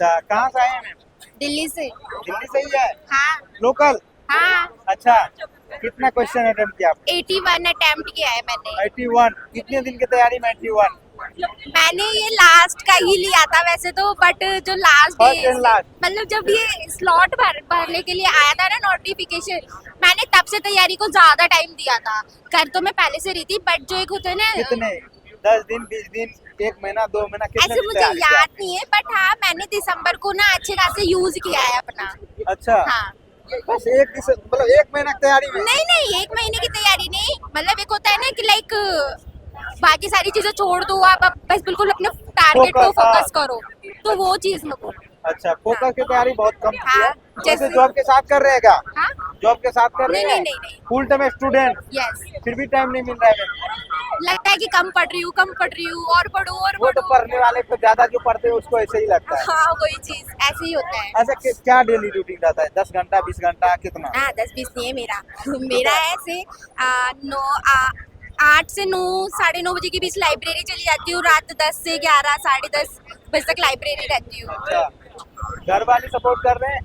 अच्छा, कहाँ से आए हैं मैम? दिल्ली से। दिल्ली से ही है? हाँ लोकल? हाँ। अच्छा, कितना क्वेश्चन अटेम्प्ट किया आपने? 81 अटेम्प्ट किया है मैंने। 81। कितने दिन की तैयारी में 81? मैंने ये लास्ट का ही लिया था वैसे तो, बट जो लास्ट First and last. मतलब जब ये स्लॉट भरने के लिए आया था ना नोटिफिकेशन, मैंने तब से तैयारी को ज्यादा टाइम दिया था। कर तो मैं पहले से रही थी, बट जो एक होता है ना, कितने? 10 दिन, 20 दिन, 1 महीना, 2 महीना, कितने ऐसे दिन मुझे तैयारी किया याद आपने? नहीं है, बट हाँ मैंने दिसंबर को ना अच्छे खासे यूज किया है अपना। अच्छा, हाँ बस मतलब 1 महीना की तैयारी में? नहीं नहीं, 1 महीने की तैयारी नहीं, मतलब एक होता है ना कि लाइक बाकी सारी चीजें छोड़ दो, आप बस बिल्कुल अपने टारगेट को Focus, हाँ। फोकस करो, तो वो चीज मैं बोल। अच्छा, फोकस की तैयारी बहुत कम की है। हाँ, जैसे जैसे- जॉब के साथ कर रहे हैं क्या? हाँ जॉब के साथ कर रहे नहीं, हैं? नहीं, नहीं, नहीं। Full time student? यस, फिर भी टाइम नहीं मिल रहा है? लगता है कि कम पढ़ रही हूँ, कम पढ़ रही हूँ, और पढ़ूं और वो तो पढ़ूं। पढ़ने वाले को ज्यादा जो पढ़ते हैं उसको ऐसे ही लगता है। हाँ वही चीज ऐसे ही होता है। ऐसा क्या डेली रूटीन रहता है? 10 घंटा, 20 घंटा, कितना? हाँ 10-20 नहीं है मेरा। मेरा है ऐसे 8 से 9, 9:30 बजे के बीच लाइब्रेरी चली जाती हूँ, रात 10 से 11, 10:30 बजे तक लाइब्रेरी रहती हूँ। अच्छा, घर वाले सपोर्ट कर रहे हैं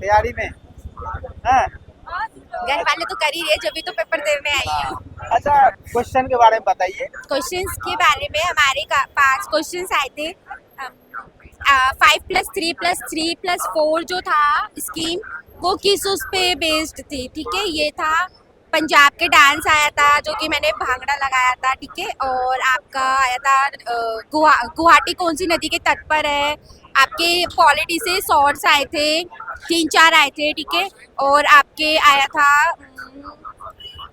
तैयारी में? हाँ? घर वाले तो कर ही रहे, जब भी तो पेपर देने आई हूँ। अच्छा, क्वेश्चन के बारे में बताइए। क्वेश्चंस के बारे में हमारे 5 क्वेश्चंस आए थे। 5+3+3+4 जो था स्कीम, वो किस उस पे बेस्ड थी, ठीक है। ये था पंजाब के डांस आया था, जो कि मैंने भांगड़ा लगाया था, ठीक है। और आपका आया था गुवाहाटी कौन सी नदी के तट पर है। आपके पॉलिटी से शॉर्ट्स आए थे, 3-4 आए थे, ठीक है। और आपके आया था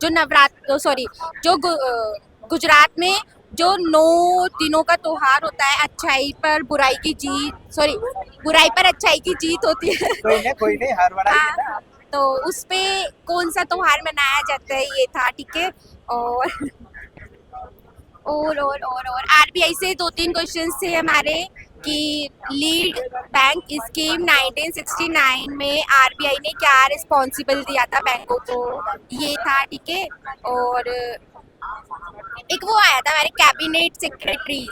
जो नवरात्र, सॉरी, जो गुजरात में जो 9 दिनों का त्योहार होता है, अच्छाई पर बुराई की जीत, सॉरी, बुराई पर अच्छाई की जीत होती है। कोई नहीं, हर बड़ा ही है ना। हाँ, तो उस पे कौन सा त्योहार मनाया जाता है, ये था, ठीक है। और आरबीआई से 2-3 क्वेश्चंस थे हमारे कि लीड बैंक स्कीम 1969 में आरबीआई ने क्या रिस्पॉन्सिबल दिया था बैंकों को, ये था, ठीक है। और एक वो आया था हमारे कैबिनेट सेक्रेटरी,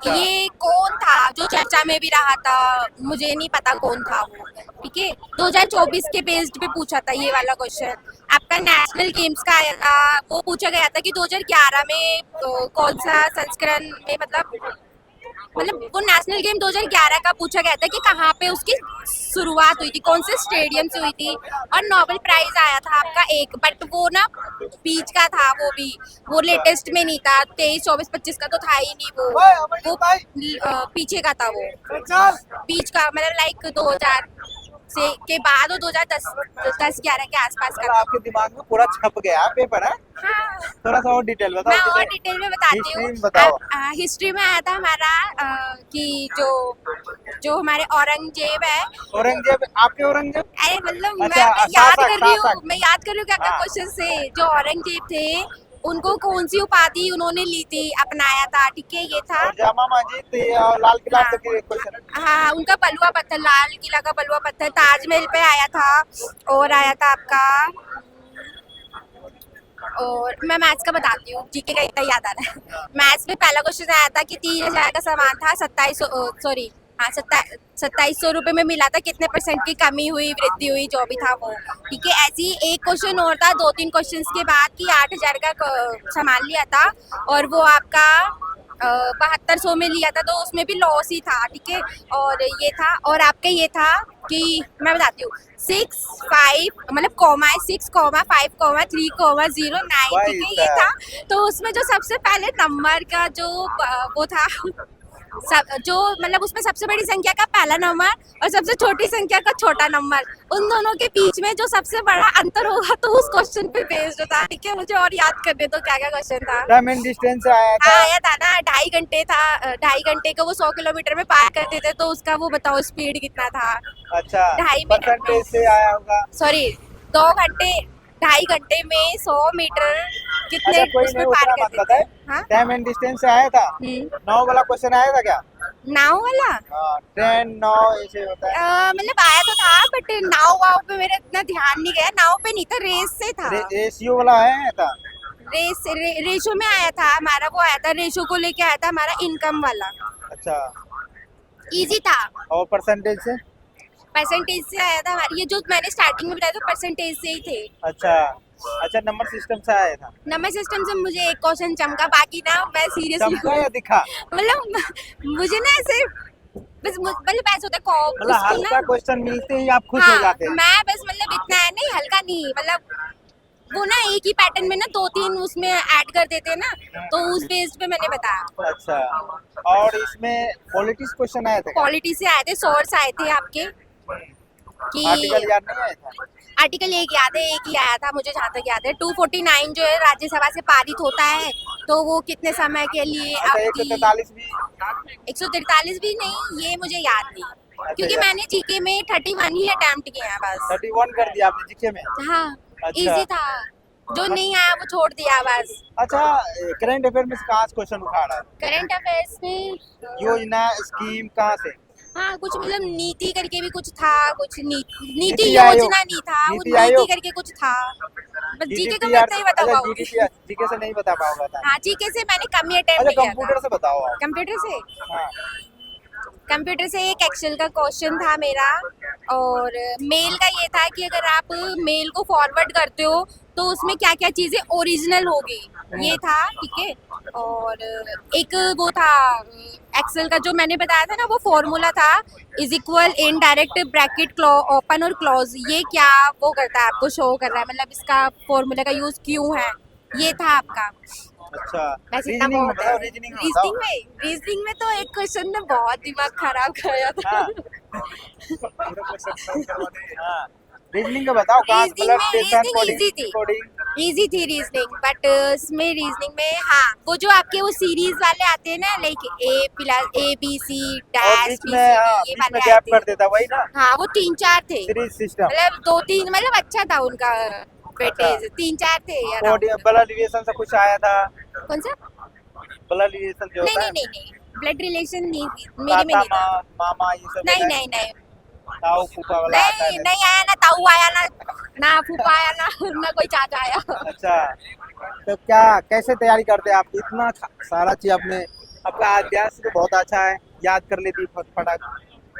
ये कौन था जो चर्चा में भी रहा था, मुझे नहीं पता कौन था वो, ठीक है। 2024 के बेस्ड पे पूछा था ये वाला क्वेश्चन। आपका नेशनल गेम्स का आया था, वो पूछा गया था कि 2011 में कौन सा संस्करण में, मतलब वो नेशनल गेम 2011 का पूछा गया था कि कहाँ पे उसकी शुरुआत हुई थी, कौन से स्टेडियम से हुई थी। और नोबेल प्राइज आया था आपका एक, बट वो ना बीच का था, वो लेटेस्ट में नहीं था, 23, 24, 25 का तो था ही नहीं वो पीछे का था, वो बीच का, मतलब लाइक 2000 से के बाद, और 2010-11 के आसपास का था। आपके दिमाग में पूरा छप गया पेपर है। हाँ, थोड़ा सा और डिटेल मैं बताओ। और डिटेल में बताती हिस्ट्री हूँ। में बताओ। हिस्ट्री में आया था हमारा कि जो हमारे औरंगजेब है, औरंगजेब? आपके औरंगजेब? अरे मतलब अच्छा, मैं याद शासक, कर रही हूँ, शासक। मैं याद कर रही हूँ क्या क्या हाँ। क्वेश्चन से। जो औरंगजेब थे, उनको कौन सी उपाधि उन्होंने ली थी, अपनाया था, ठीक है, ये था। और जामा मस्जिद और लाल किला हाँ। से क्वेश्चन। हाँ, उनका बलुआ पत्थर, लाल किला का बलुआ पत्थर, ताजमहल पे आया था। और आया था आपका, और मैं मैथ्स का बताती हूँ, जीके का इतना याद आ रहा है। मैथ्स में पहला क्वेश्चन आया था कि 3,000 का सामान था, 2700 रुपए में मिला था, कितने % की कमी हुई, वृद्धि हुई, जो भी था वो, ठीक है। ऐसे ही एक क्वेश्चन और था 2-3 क्वेश्चन के बाद कि 8,000 का सामान लिया था, और वो आपका 7200 में लिया था, तो उसमें भी लॉस ही था, ठीक है। और ये था, और आपका ये था कि मैं बताती हूँ, 6, 5 मतलब कॉमा है, 6, 5, 3, 0, 9, ठीक है, ये था। तो उसमें जो सबसे पहले नंबर का जो वो था, जो मतलब उसमें सबसे बड़ी संख्या का पहला नंबर और सबसे छोटी संख्या का छोटा नंबर, उन दोनों के बीच में जो सबसे बड़ा अंतर होगा, तो उस क्वेश्चन पे बेस्ड था, ठीक है। मुझे और याद करने तो क्या क्या क्वेश्चन था। टाइम एंड डिस्टेंस से आया था। हाँ, आया था ना, 2.5 घंटे था, 2.5 घंटे को वो 100 किलोमीटर में पार करते थे, तो उसका वो बताओ स्पीड कितना था। अच्छा, 2.5 मिनट में, परसेंटेज से आया होगा। सॉरी, 2.5 घंटे में 100 मीटर कितने अच्छा, कोई उसमें नहीं, पार उतना मत करते थे। बताए। हाँ, टाइम एंड डिस्टेंस से आया था। 9 वाला क्वेश्चन आया था क्या? नाव वाला हाँ, 10, 9 ऐसे होता है। मतलब आया तो था, बट नाव वाव पे मेरा इतना ध्यान नहीं गया। नाव पे नहीं था, रेस से था। रेशियो वाला आया था। रेशो में आया था हमारा, वो आया था, रेशो को लेके आया था हमारा, इनकम वाला। अच्छा, इजी था। और परसेंटेज से? परसेंटेज से आया था हमारी, ये जो मैंने स्टार्टिंग में बताया था परसेंटेज से ही थे। अच्छा अच्छा, नंबर सिस्टम से आया था? नंबर सिस्टम से मुझे एक क्वेश्चन चमका, बाकी ना मैं सीरियसली चमका या दिखा? मतलब मुझे ना ऐसे बस मतलब ऐसा होता है मतलब उसको हल्का ना। क्वेश्चन मिलते ही आप खुश हो हाँ, जाते हैं? मैं बस मतलब इतना है, नहीं हल्का नहीं, मतलब वो ना एक ही पैटर्न में ना 2-3 उसमें ऐड कर देते हैं ना, तो उस बेस पे मैंने बताया। अच्छा, और इसमें पॉलिटिक्स क्वेश्चन आया था क्या? पॉलिटी से आए थे, सोर्स आए थे आपके कि आर्टिकल याद नहीं आया था? आर्टिकल एक याद है, एक ही आया था मुझे जहाँ तक याद है। 249 जो है राज्यसभा से पारित होता है, तो वो कितने समय के लिए अच्छा, आपकी 143 भी? 143 भी नहीं, ये मुझे याद नहीं, क्योंकि यार। मैंने जीके में 31 ही अटेम्प्ट किए हैं बस। 31 कर दिया आपने जीके में? हाँ, अच्छा। इजी था, जो नहीं आया वो छोड़ दिया बस। अच्छा, करंट अफेयर में से कहाँ से क्वेश्चन उठा रहा है? करंट अफेयर्स में योजना स्कीम कहाँ से? हाँ कुछ मतलब नीति करके भी कुछ था, कुछ नीति नीति आयोग। योजना नहीं था, वो नीति नीति आयोग। करके कुछ था। बस जीके का मैं GDPR नहीं बता अच्छा, पाऊंगी। जीके से नहीं बता पाओगे था? हाँ, जीके से मैंने कम ही अटेम्प्ट अच्छा, किया था। कंप्यूटर से बताओ आप। कंप्यूटर से हाँ। कंप्यूटर से एक एक्सेल का क्वेश्चन था मेरा, और मेल का ये था कि अगर आप मेल को फॉरवर्ड करते हो तो उसमें क्या क्या चीज़ें ओरिजिनल होगी, ये था, ठीक है। और एक वो था एक्सेल का जो मैंने बताया था ना, वो फॉर्मूला था, is equal in direct bracket open और क्लोज, ये क्या वो करता है, आपको शो कर रहा है, मतलब इसका फॉर्मूला का यूज़ क्यों है, ये था आपका। अच्छा, बस इतना रीजनिंग में बहुत है। बताओ, रीजनिंग में बताओ। रीजनिंग में तो एक क्वेश्चन ने बहुत दिमाग खराब कराया था। हाँ। हाँ, रीजनिंग का बताओ, कहाँ से रीजनिंग ब्लड में प्रेशर, रीजनिंग इजी थी, कोडिंग? इजी थी रीजनिंग, बट इसमें रीजनिंग में हाँ वो जो आपके वो सीरीज वाले आते हैं ना, like A plus A B C और डैश बीच बी में, सी हाँ, ये बीच में वाले आए गैप थे। कर देता, वही ना? हाँ वो 3-4 थे, सीरीज सिस्टम। मतलब 2-3, मतलब अच्छा था उनका वेटेज, 3-4 थे यार। ब्लड रिलेशन से कुछ आया था? कौन सा? ब्लड रिलेशन जो नहीं होता नहीं है, नहीं नहीं, ब्लड रिलेशन नहीं थी मेरे में, नहीं था। मामा ये सब नहीं होता है? नहीं नहीं ताऊ फूफा वाला आता है? नहीं नहीं आया ना, ताऊ आया ना, ना फूफा आया ना, ना कोई चाचा आया। अच्छा, तो क्या कैसे तैयारी करते हैं आप? इतना सारा चीज आपने, आपका अभ्यास तो बहुत अच्छा है, याद कर लेती फटाक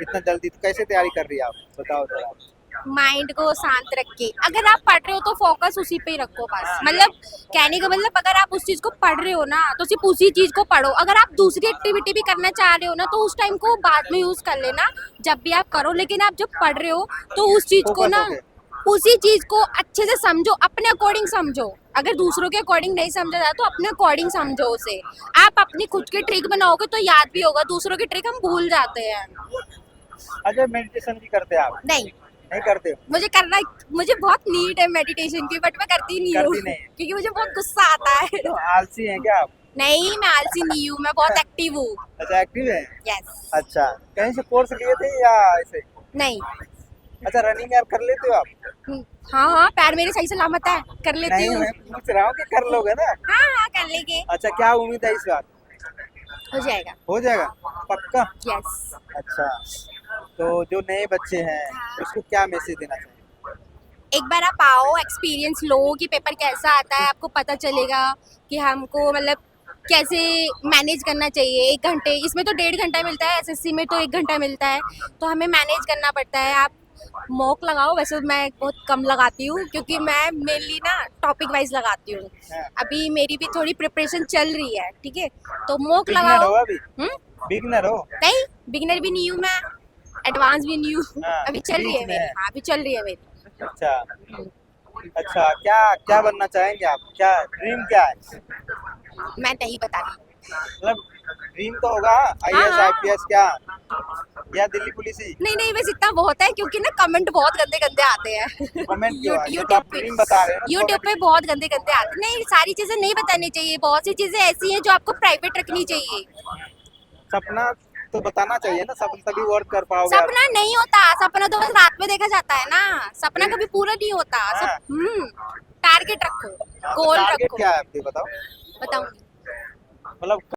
इतना जल्दी, तो कैसे तैयारी कर रही है आप, बताओ जरा। माइंड को शांत रख के, अगर आप पढ़ रहे हो तो फोकस उसी पे ही रखो बस, मतलब कहने का मतलब अगर आप उस चीज को पढ़ रहे हो ना तो सिर्फ उसी चीज को पढ़ो। अगर आप दूसरी एक्टिविटी भी करना चाह रहे हो ना तो उस टाइम को बाद में यूज कर लेना, जब भी आप करो, लेकिन आप जब पढ़ रहे हो तो उस चीज को Focus ना, होके। उसी चीज को अच्छे से समझो, अपने अकॉर्डिंग समझो। अगर दूसरों के अकॉर्डिंग नहीं समझा जाए तो अपने अकॉर्डिंग समझो उसे। आप अपनी खुद की ट्रिक बनाओगे तो याद भी होगा, दूसरों की ट्रिक हम भूल जाते हैं। अच्छा, मेडिटेशन भी करते हैं आप? नहीं, नहीं करते हो? मुझे करना, मुझे बहुत नीड है मेडिटेशन की, बट मैं करती नहीं हूँ, करती नहीं है? क्योंकि मुझे बहुत गुस्सा आता है। तो आलसी हैं क्या आप? नहीं, मैं आलसी नहीं हूँ, मैं बहुत एक्टिव हूँ। अच्छा, एक्टिव है? यस। अच्छा, कहीं से कोर्स लिए थे या ऐसे? नहीं। अच्छा, रनिंग यार कर लेते हो आप? हाँ हाँ, पैर मेरे सही सलामत है, कर लेती नहीं, हूँ। मैं पूछ रहा हूँ कि कर लोगे ना? हाँ हाँ, कर लेंगे, अच्छा, क्या उम्मीद है इस बार? हो जाएगा। हो जाएगा पक्का? यस। अच्छा, तो जो नए बच्चे हैं उसको क्या मैसेज देना चाहिए? एक बार आप आओ, एक्सपीरियंस लो कि पेपर कैसा आता है, आपको पता चलेगा कि हमको मतलब कैसे मैनेज करना चाहिए। 1 घंटे, इसमें तो 1.5 घंटा मिलता है, एसएससी में तो 1 घंटा मिलता है, तो हमें मैनेज करना पड़ता है। आप मॉक लगाओ, वैसे मैं बहुत कम लगाती हूँ क्योंकि मैं मेनली ना टॉपिक वाइज लगाती हूँ। अभी मेरी भी थोड़ी प्रिपरेशन चल रही है, ठीक है, तो मॉक बिगनर लगाओ। हो अभी? बिगनर हो? नहीं, बिगिनर भी नहीं हूँ मैं, एडवांस भी नहीं हूँ। हाँ, अभी चल रही है बीच में मेरी, है। हाँ अभी चल रही है मेरी। अच्छा अच्छा, क्या क्या बनना चाहेंगे आप? क्या ड्रीम क्या है? मैं नहीं बता रही। मतलब ड्रीम तो होगा, आईएएस हाँ। आईपीएस क्या, या दिल्ली पुलिस ही? नहीं नहीं, बस इतना बहुत है, क्योंकि ना कमेंट बहुत गंदे गंदे आते हैं। कमेंट क्यों आए? ये तो यूट्यूब आप ड्रीम बता रहे हैं ना, यूट्यूब पे बहुत गंदे गंदे आते हैं। नहीं, सारी चीजें नहीं बतानी चाहिए, बहुत सी चीजें ऐसी हैं जो आपको प्राइवेट रखनी चाहिए। सपना तो बताना चाहिए ना, सपना तभी वर्क कर पाओगे आप। सपना नहीं होता, सपना तो बस रात में देखा जाता है ना, सपना कभी पूरा नहीं होता। हाँ। टारगेट रखो, हाँ, तो गोल टारगेट रखो। क्या है आपके, बताओ। बताऊंगी। मतलब